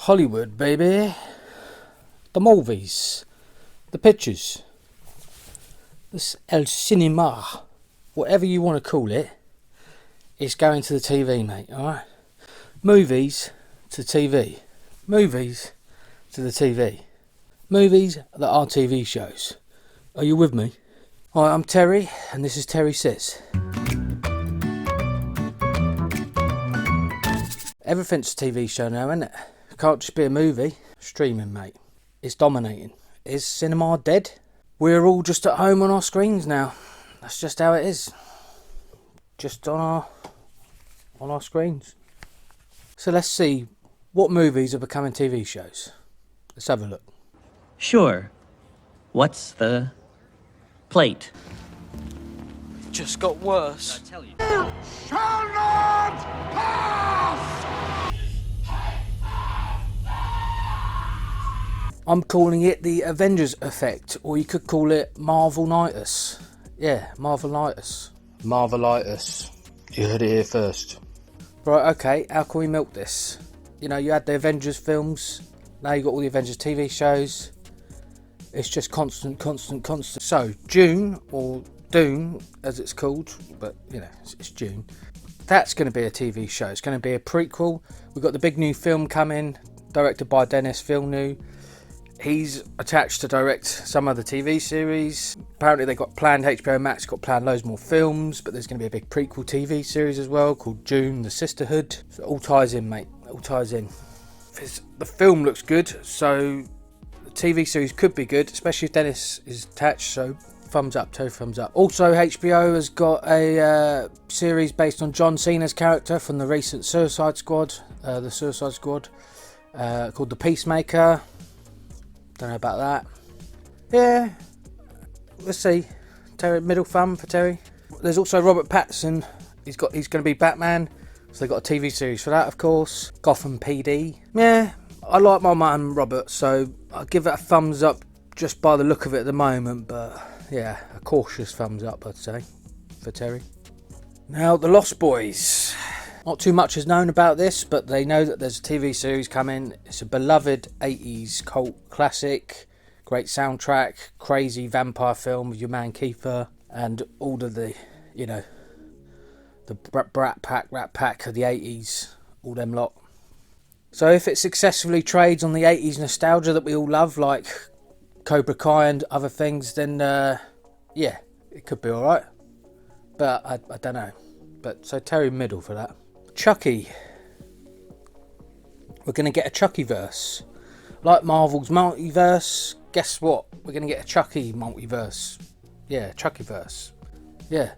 Hollywood, baby. The movies. The pictures. This El Cinema. Whatever you want to call it. It's going to the TV, mate, alright? Movies to TV. Movies to the TV. Movies that are TV shows. Are you with me? Hi, I'm Terry, and this is Terry Says. Everything's a TV show now, isn't it? It can't just be a movie. Streaming, mate. It's dominating. Is cinema dead? We're all just at home on our screens now. That's just how it is. Just on our screens. So let's see what movies are becoming TV shows. Let's have a look. Sure. What's the plate? Just got worse. I tell you. Shall not pass! I'm calling it the Avengers effect, or you could call it Marvel-nitis. Yeah, Marvel-nitis. Marvel-itis. You heard it here first. Right, okay, how can we milk this? You know, you had the Avengers films, now you got all the Avengers TV shows. It's just constant. So, June, or Dune, as it's called, but, you know, it's June. That's going to be a TV show. It's going to be a prequel. We've got the big new film coming, directed by Denis Villeneuve. He's attached to direct some other TV series. Apparently they've got planned, HBO Max got planned loads more films, but there's going to be a big prequel TV series as well called June, the Sisterhood. So it all ties in, mate. It all ties in. The film looks good, so the TV series could be good, especially if Dennis is attached, so thumbs up, two thumbs up. Also, HBO has got a series based on John Cena's character from the recent Suicide Squad, called The Peacemaker. Don't know about that. Yeah, let's see. Terry, middle thumb for Terry. There's also Robert Pattinson. He's going to be Batman. So they got a TV series for that, of course. Gotham PD. Yeah, I like my man Robert, so I'll give it a thumbs up just by the look of it at the moment. But yeah, a cautious thumbs up, I'd say, for Terry. Now, The Lost Boys. Not too much is known about this, but they know that there's a TV series coming. It's a beloved 80s cult classic. Great soundtrack. Crazy vampire film with your man Kiefer. And all of the, you know, the rat pack of the 80s. All them lot. So if it successfully trades on the 80s nostalgia that we all love, like Cobra Kai and other things, then yeah, it could be alright. But I don't know. But so Terry middle for that. Chucky. We're going to get a Chucky-verse. Like Marvel's multiverse, guess what? We're going to get a Chucky multiverse. Yeah, Chucky-verse. Yeah.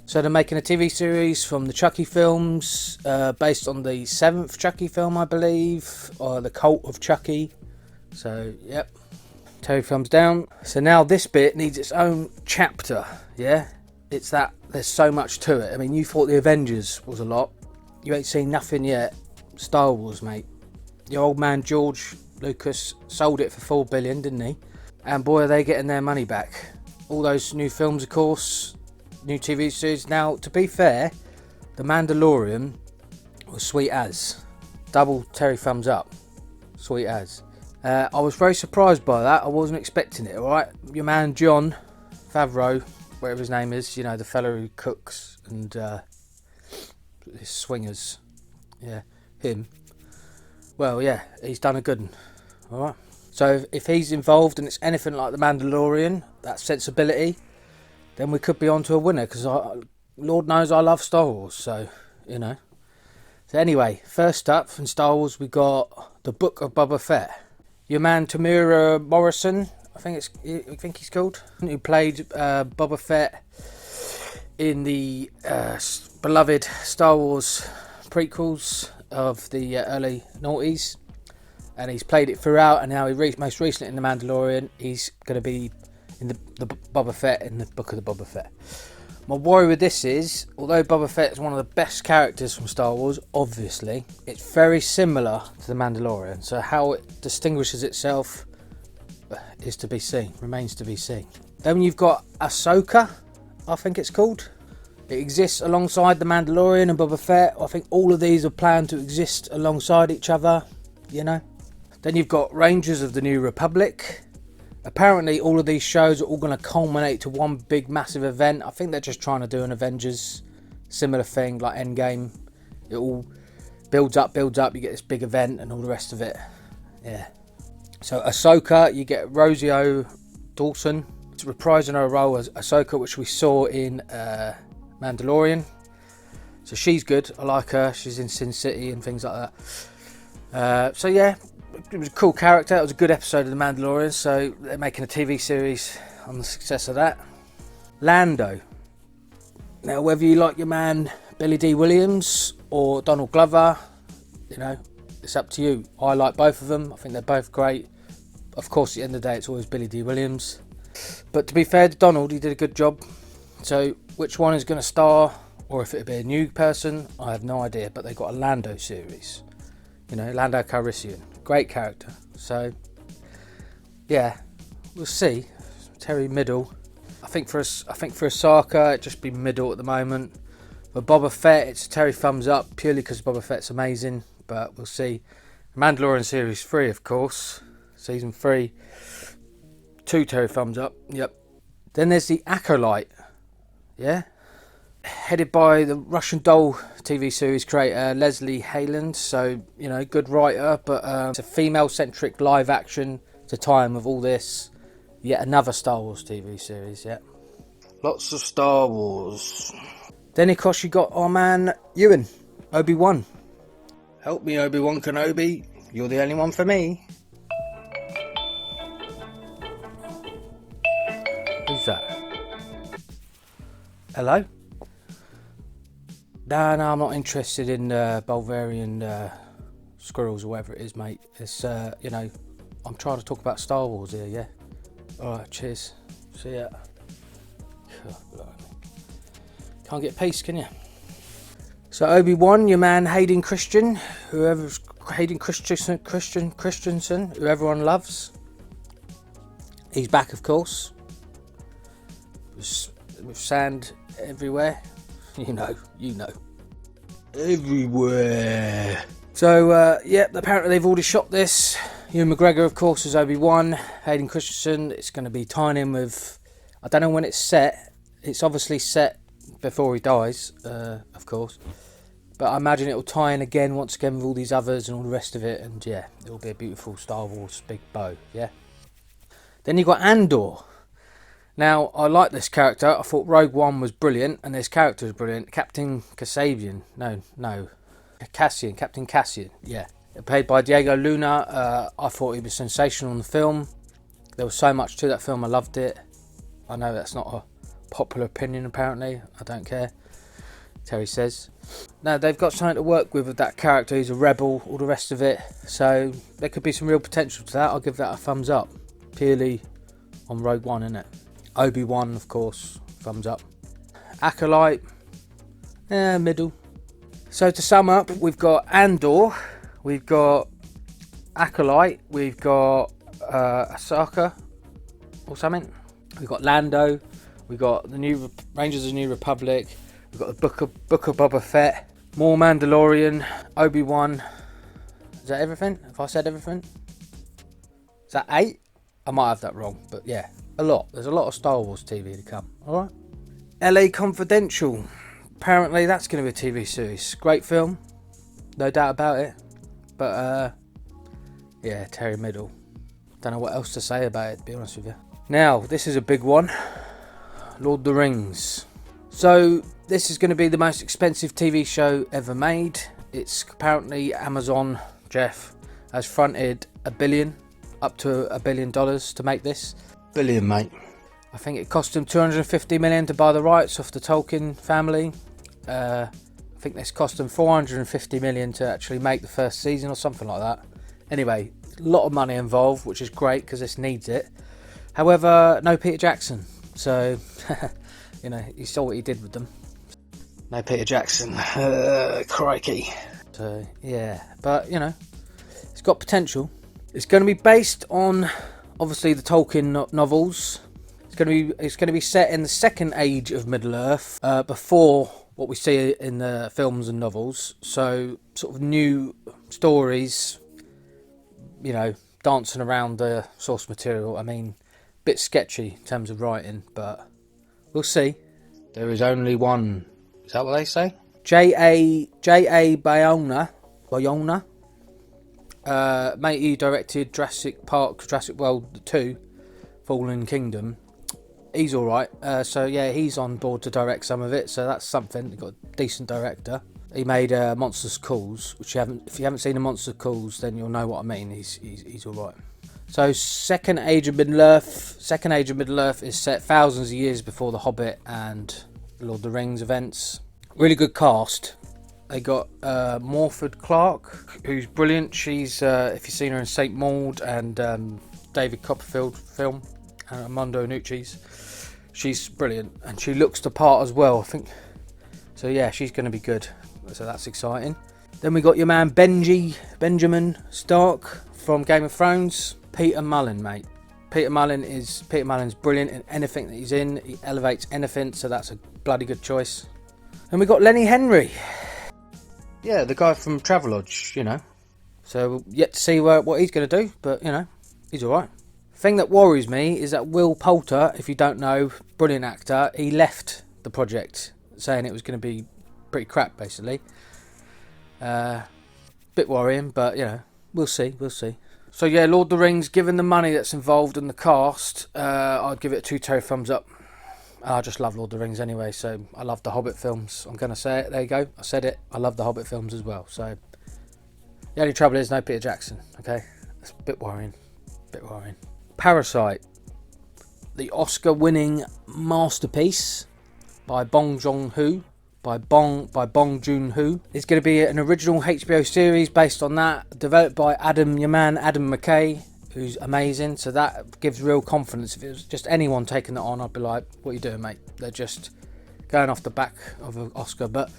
So they're making a TV series from the Chucky films, based on the 7th Chucky film, I believe, or The Cult of Chucky. So, yep. Terry thumbs down. So now this bit needs its own chapter, yeah? It's that there's so much to it. I mean, you thought the Avengers was a lot. You ain't seen nothing yet. Star Wars, mate. Your old man George Lucas sold it for $4 billion, didn't he? And boy, are they getting their money back. All those new films, of course. New TV series. Now, to be fair, The Mandalorian was sweet as. Double Terry thumbs up. Sweet as. I was very surprised by that. I wasn't expecting it, alright? Your man John Favreau, whatever his name is, you know, the fellow who cooks and his swingers, yeah, him. Well, yeah, he's done a good one, alright? So if he's involved and it's anything like The Mandalorian, that sensibility, then we could be on to a winner, because Lord knows I love Star Wars, so, you know. So anyway, first up from Star Wars, we got The Book of Boba Fett. Your man Tamura Morrison, I think he's called, who played Boba Fett in the beloved Star Wars prequels of the early noughties, and he's played it throughout, and now most recently in The Mandalorian, he's going to be in the Boba Fett in the Book of the Boba Fett. My worry with this is, although Boba Fett is one of the best characters from Star Wars, obviously, it's very similar to The Mandalorian, so how it distinguishes itself is to be seen, remains to be seen. Then you've got Ahsoka, I think it's called. It exists alongside The Mandalorian and Boba Fett. I think all of these are planned to exist alongside each other, you know. Then you've got Rangers of the New Republic. Apparently all of these shows are all going to culminate to one big massive event. I think they're just trying to do an Avengers similar thing like Endgame. It all builds up, you get this big event and all the rest of it. Yeah. So Ahsoka, you get Rosie O'Dawson. It's reprising her role as Ahsoka, which we saw in Mandalorian. So she's good. I like her. She's in Sin City and things like that. So yeah, it was a cool character. It was a good episode of The Mandalorian. So they're making a TV series on the success of that. Lando. Now, whether you like your man Billy D. Williams or Donald Glover, you know, it's up to you. I like both of them. I think they're both great. Of course, at the end of the day, it's always Billy D. Williams. But to be fair to Donald, he did a good job. So which one is going to star, or if it'll be a new person, I have no idea. But they've got a Lando series. You know, Lando Calrissian. Great character. So, yeah, we'll see. Terry middle. I think for Ahsoka, it'd just be middle at the moment. For Boba Fett, it's Terry thumbs up, purely because Boba Fett's amazing. But we'll see. Mandalorian Series 3, of course. Season 3. 2 Terry thumbs up. Yep. Then there's the Acolyte. Yeah. Headed by the Russian Doll TV series creator Leslie Hayland. So, you know, good writer. But it's a female-centric live action to time with all this. Yet another Star Wars TV series, yeah. Lots of Star Wars. Then, of course, you got our man Ewan, Obi-Wan. Help me, Obi-Wan Kenobi. You're the only one for me. Who's that? Hello? No, I'm not interested in Bulgarian squirrels or whatever it is, mate. It's, you know, I'm trying to talk about Star Wars here, yeah? Alright, cheers. See ya. Can't get peace, can you? So Obi-Wan, your man Hayden Christensen, who everyone loves. He's back, of course. With sand everywhere. You know. Everywhere. So, yeah, apparently they've already shot this. Ewan McGregor, of course, is Obi-Wan. Hayden Christensen, it's going to be tying in with... I don't know when it's set. It's obviously set before he dies, of course. But I imagine it'll tie in once again with all these others and all the rest of it. And, yeah, it'll be a beautiful Star Wars big bow, yeah. Then you've got Andor. Now, I like this character. I thought Rogue One was brilliant, and this character is brilliant. Captain Cassian. Captain Cassian, yeah. Played by Diego Luna. I thought he was sensational in the film. There was so much to that film, I loved it. I know that's not a popular opinion, apparently. I don't care. Terry says. Now, they've got something to work with that character. He's a rebel, all the rest of it. So, there could be some real potential to that. I'll give that a thumbs up. Purely on Rogue One, innit? Obi-Wan, of course, thumbs up. Acolyte, middle. So to sum up, we've got Andor, we've got Acolyte, we've got Ahsoka or something. We've got Lando, we've got the new Rangers of the New Republic, we've got the Book of Boba Fett, more Mandalorian, Obi-Wan. Is that everything? Have I said everything? Is that 8? I might have that wrong, but yeah. A lot. There's a lot of Star Wars TV to come. Alright. LA Confidential. Apparently that's going to be a TV series. Great film. No doubt about it. But, yeah, Terry Middle. Don't know what else to say about it, to be honest with you. Now, this is a big one. Lord of the Rings. So, this is going to be the most expensive TV show ever made. It's apparently Amazon, Jeff, has fronted $1 billion, up to $1 billion to make this. Billion, mate. I think it cost them $250 million to buy the rights off the Tolkien family. I think this cost them $450 million to actually make the first season or something like that. Anyway, a lot of money involved, which is great because this needs it. However, no Peter Jackson. So, you know, you saw what he did with them. No Peter Jackson. Crikey. So, yeah. But, you know, it's got potential. It's going to be based on... obviously the Tolkien novels. It's going to be set in the second age of Middle-earth, before what we see in the films and novels. So sort of new stories, you know, dancing around the source material. I mean, bit sketchy in terms of writing, but we'll see. There is only one. Is that what they say? J.A. Bayona. Mate, he directed Jurassic Park, Jurassic World 2, Fallen Kingdom. He's alright. So yeah, he's on board to direct some of it. So that's something. He's got a decent director. He made Monsters Calls, which if you haven't seen the Monsters Calls, then you'll know what I mean. He's alright. So Second Age of Middle-earth. Second Age of Middle-earth is set thousands of years before The Hobbit and Lord of the Rings events. Really good cast. They got Morford Clark, who's brilliant. She's, if you've seen her in St. Maud and David Copperfield film, and Armando Iannucci's, she's brilliant. And she looks the part as well, I think. So yeah, she's going to be good. So that's exciting. Then we got your man Benjamin Stark from Game of Thrones. Peter Mullen, mate. Peter Mullen's brilliant in anything that he's in. He elevates anything, so that's a bloody good choice. And we got Lenny Henry. Yeah, the guy from Travelodge, you know. So yet to see what he's going to do, but you know, he's alright. Thing that worries me is that Will Poulter, if you don't know, brilliant actor, he left the project saying it was going to be pretty crap, basically. Bit worrying, but you know, we'll see. So yeah, Lord of the Rings, given the money that's involved in the cast, I'd give it a 2 toe thumbs up. I just love Lord of the Rings anyway, so I love the Hobbit films. I'm going to say it, there you go, I said it, I love the Hobbit films as well. So the only trouble is no Peter Jackson, okay? It's a bit worrying. Parasite, the Oscar-winning masterpiece by Bong Joon-ho, It's going to be an original HBO series based on that, developed by Adam McKay, who's amazing. So that gives real confidence. If it was just anyone taking that on, I'd be like, what are you doing, mate? They're just going off the back of an Oscar. But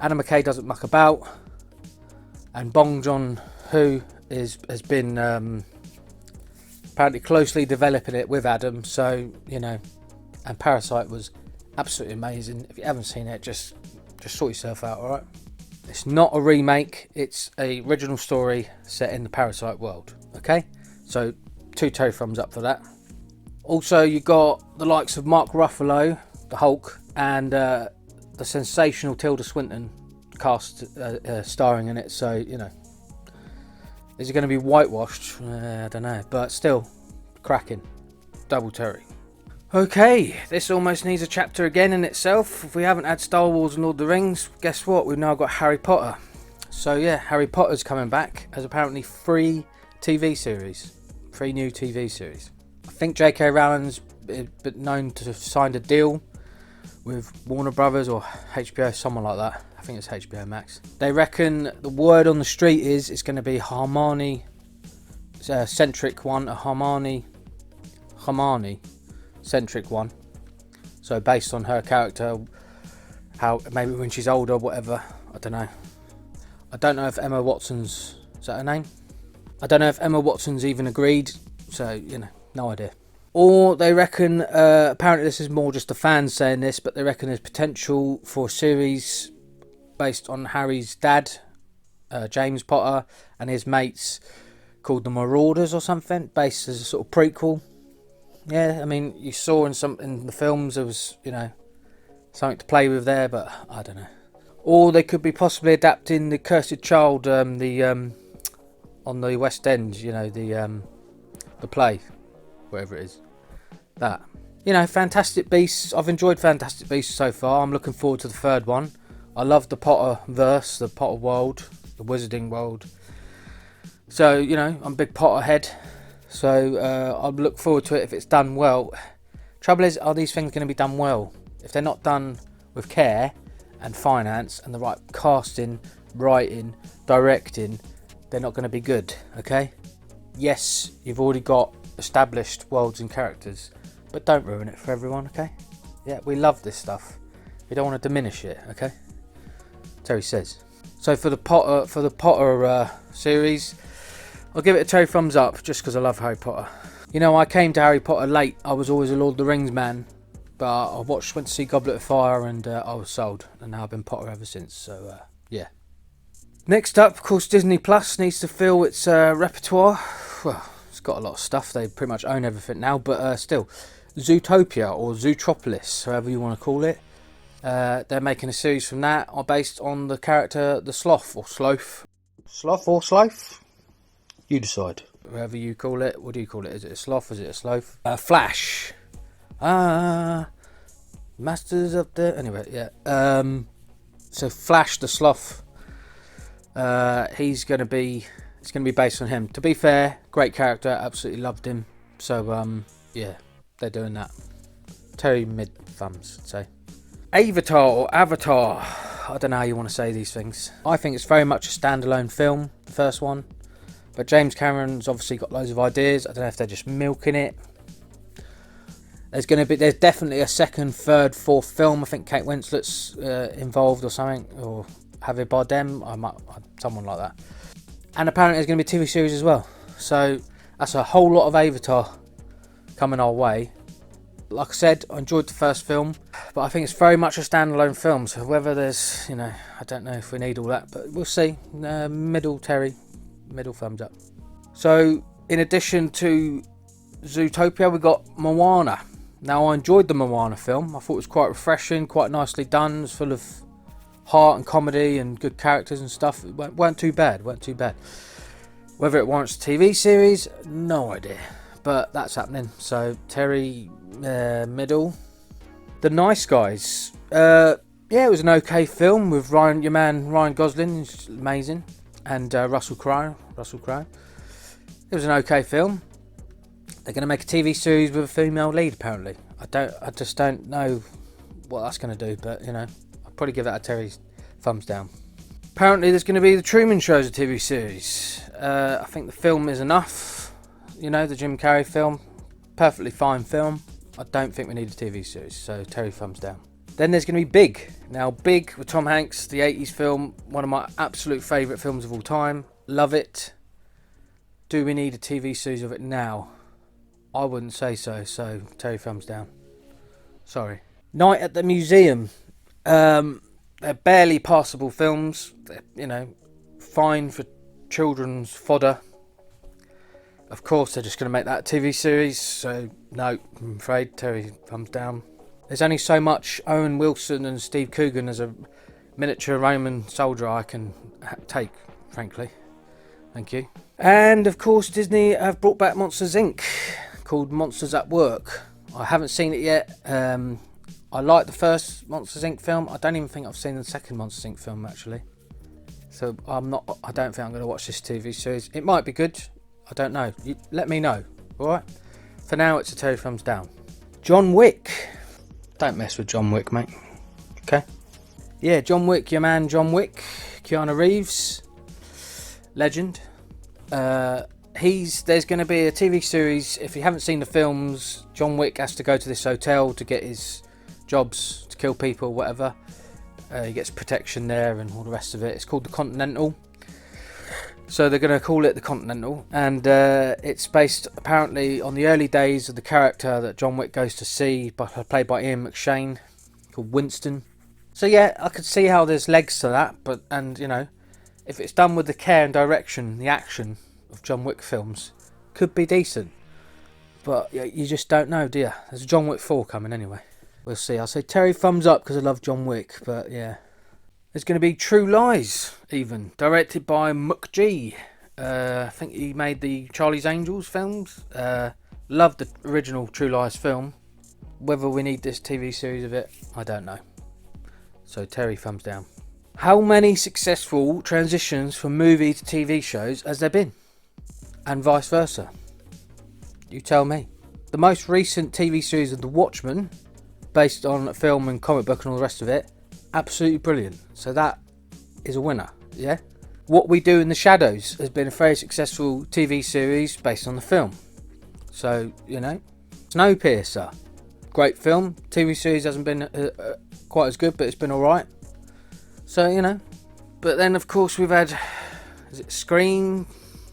Adam McKay doesn't muck about. And Bong Joon-ho has been apparently closely developing it with Adam. So, you know, and Parasite was absolutely amazing. If you haven't seen it, just sort yourself out, alright? It's not a remake, it's a original story set in the Parasite world, okay? So 2 toe thumbs up for that. Also, you got the likes of Mark Ruffalo, the Hulk, and the sensational Tilda Swinton cast starring in it. So, you know, is it going to be whitewashed? I don't know, but still cracking. Double Terry. Okay, this almost needs a chapter again in itself. If we haven't had Star Wars and Lord of the Rings, guess what? We've now got Harry Potter. So yeah, Harry Potter's coming back as apparently 3 TV series. 3 new TV series. I think J.K. Rowling's been known to have signed a deal with Warner Brothers or HBO, someone like that. I think it's HBO Max. They reckon the word on the street is it's going to be Hermione centric one, a Hermione centric one. So based on her character, how maybe when she's older, whatever. I don't know. I don't know if Emma Watson's, is that her name? I don't know if Emma Watson's even agreed. So, you know, no idea. Or they reckon, apparently this is more just the fans saying this, but they reckon there's potential for a series based on Harry's dad, James Potter, and his mates called the Marauders or something, based as a sort of prequel. Yeah, I mean, you saw in the films there was, you know, something to play with there, but I don't know. Or they could be possibly adapting the Cursed Child, on the West End, you know, the play, whatever it is. That, you know, Fantastic Beasts. I've enjoyed Fantastic Beasts so far. I'm looking forward to the 3rd one. I love the Potter verse, the Potter world, the Wizarding world. So, you know, I'm a big Potter head. So I'll look forward to it if it's done well. Trouble is, are these things going to be done well? If they're not done with care and finance and the right casting, writing, directing, they're not going to be good, okay? Yes, you've already got established worlds and characters, but don't ruin it for everyone, okay? Yeah, we love this stuff. We don't want to diminish it, okay? Terry says. So for the Potter series, I'll give it a 2 thumbs up just because I love Harry Potter. You know, I came to Harry Potter late. I was always a Lord of the Rings man, but I went to see Goblet of Fire and I was sold, and now I've been Potter ever since. So yeah. Next up, of course, Disney Plus needs to fill its repertoire well, it's got a lot of stuff. They pretty much own everything now, but still, Zootopia or Zootropolis, however you want to call it. They're making a series from that, based on the character the Sloth or Sloth. Sloth or Sloth? You decide. Whatever you call it. What do you call it? Is it a sloth? Is it a sloth? Flash. Masters of the... Anyway, yeah. So Flash the Sloth. It's going to be based on him. To be fair, great character. Absolutely loved him. So, yeah, they're doing that. Terry mid-thumbs, I'd say. Avatar or Avatar. I don't know how you want to say these things. I think it's very much a standalone film, the first one. But James Cameron's obviously got loads of ideas. I don't know if they're just milking it. There's definitely a second, third, fourth film. I think Kate Winslet's involved or something, or Javier Bardem, someone like that. And apparently there's going to be a TV series as well. So that's a whole lot of Avatar coming our way. Like I said, I enjoyed the first film, but I think it's very much a standalone film. So whether there's, I don't know if we need all that, but we'll see. Middle thumbs up. So in addition to Zootopia, we got Moana. Now, I enjoyed the Moana film. I thought it was quite refreshing, quite nicely done. It was full of heart and comedy and good characters and stuff. It weren't too bad. Whether it warrants a TV series, no idea. But that's happening. So Terry, middle. The Nice Guys. Yeah, it was an okay film with your man Ryan Gosling. He's amazing, and Russell Crowe. It was an okay film. They're going to make a TV series with a female lead, apparently. I just don't know what that's going to do, but I'll probably give that a Terry thumbs down. Apparently, there's going to be the Truman Show's a TV series. I think the film is enough. The Jim Carrey film, perfectly fine film. I don't think we need a TV series, so Terry thumbs down. Then there's going to be Big. Now, Big with Tom Hanks, the 80s film, one of my absolute favourite films of all time. Love it. Do we need a TV series of it now? I wouldn't say so, so Terry thumbs down. Sorry. Night at the Museum. They're barely passable films. They're, fine for children's fodder. Of course, they're just going to make that TV series, so no, I'm afraid Terry thumbs down. There's only so much Owen Wilson and Steve Coogan as a miniature Roman soldier I can take, frankly. Thank you. And of course, Disney have brought back Monsters Inc. called Monsters at Work. I haven't seen it yet. I like the first Monsters Inc. film. I don't even think I've seen the second Monsters Inc. film, actually. So I don't think I'm going to watch this TV series. It might be good. I don't know. You let me know. Alright? For now, it's a Terry thumbs down. John Wick. Don't mess with John Wick, mate. Okay? Yeah, John Wick, your man John Wick. Keanu Reeves. Legend. There's going to be a TV series. If you haven't seen the films, John Wick has to go to this hotel to get his jobs, to kill people, whatever. He gets protection there and all the rest of it. It's called The Continental. So they're going to call it The Continental. And it's based apparently on the early days of the character that John Wick goes to see, played by Ian McShane, called Winston. So yeah, I could see how there's legs to that. And if it's done with the care and direction, the action of John Wick films, could be decent. But you just don't know, do you? There's a John Wick 4 coming anyway. We'll see. I'll say Terry thumbs up because I love John Wick, but yeah. There's going to be True Lies, even, directed by McG. I think he made the Charlie's Angels films. Loved the original True Lies film. Whether we need this TV series of it, I don't know. So Terry thumbs down. How many successful transitions from movie to TV shows has there been? And vice versa? You tell me. The most recent TV series of The Watchmen, based on a film and comic book and all the rest of it, absolutely brilliant. So that is a winner, yeah? What We Do in the Shadows has been a very successful TV series based on the film. So, Snowpiercer, great film. TV series hasn't been quite as good, but it's been alright. So, But then, of course, we've had, Scream,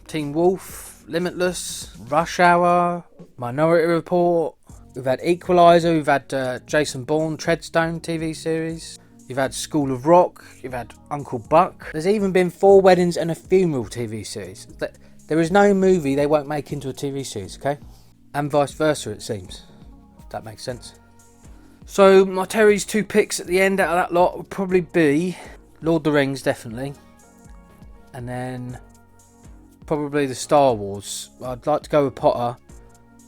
Teen Wolf, Limitless, Rush Hour, Minority Report. We've had Equalizer, we've had Jason Bourne, Treadstone TV series. You've had School of Rock, you've had Uncle Buck. There's even been 4 Weddings and a Funeral TV series. There is no movie they won't make into a TV series, okay? And vice versa, it seems. If that makes sense. So, my Terry's 2 picks at the end out of that lot would probably be Lord of the Rings, definitely. And then probably the Star Wars. I'd like to go with Potter,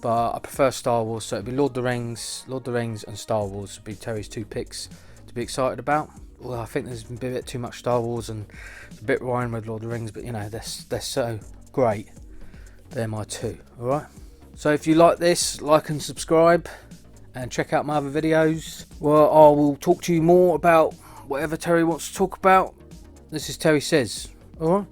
but I prefer Star Wars, so it'd be Lord of the Rings and Star Wars would be Terry's 2 picks to be excited about. Well, I think there's been a bit too much Star Wars and a bit rhyme with Lord of the Rings, but you know, they're so great. They're my 2, alright? So if you like this, like and subscribe and check out my other videos. Well, I will talk to you more about whatever Terry wants to talk about. This is Terry Says, alright?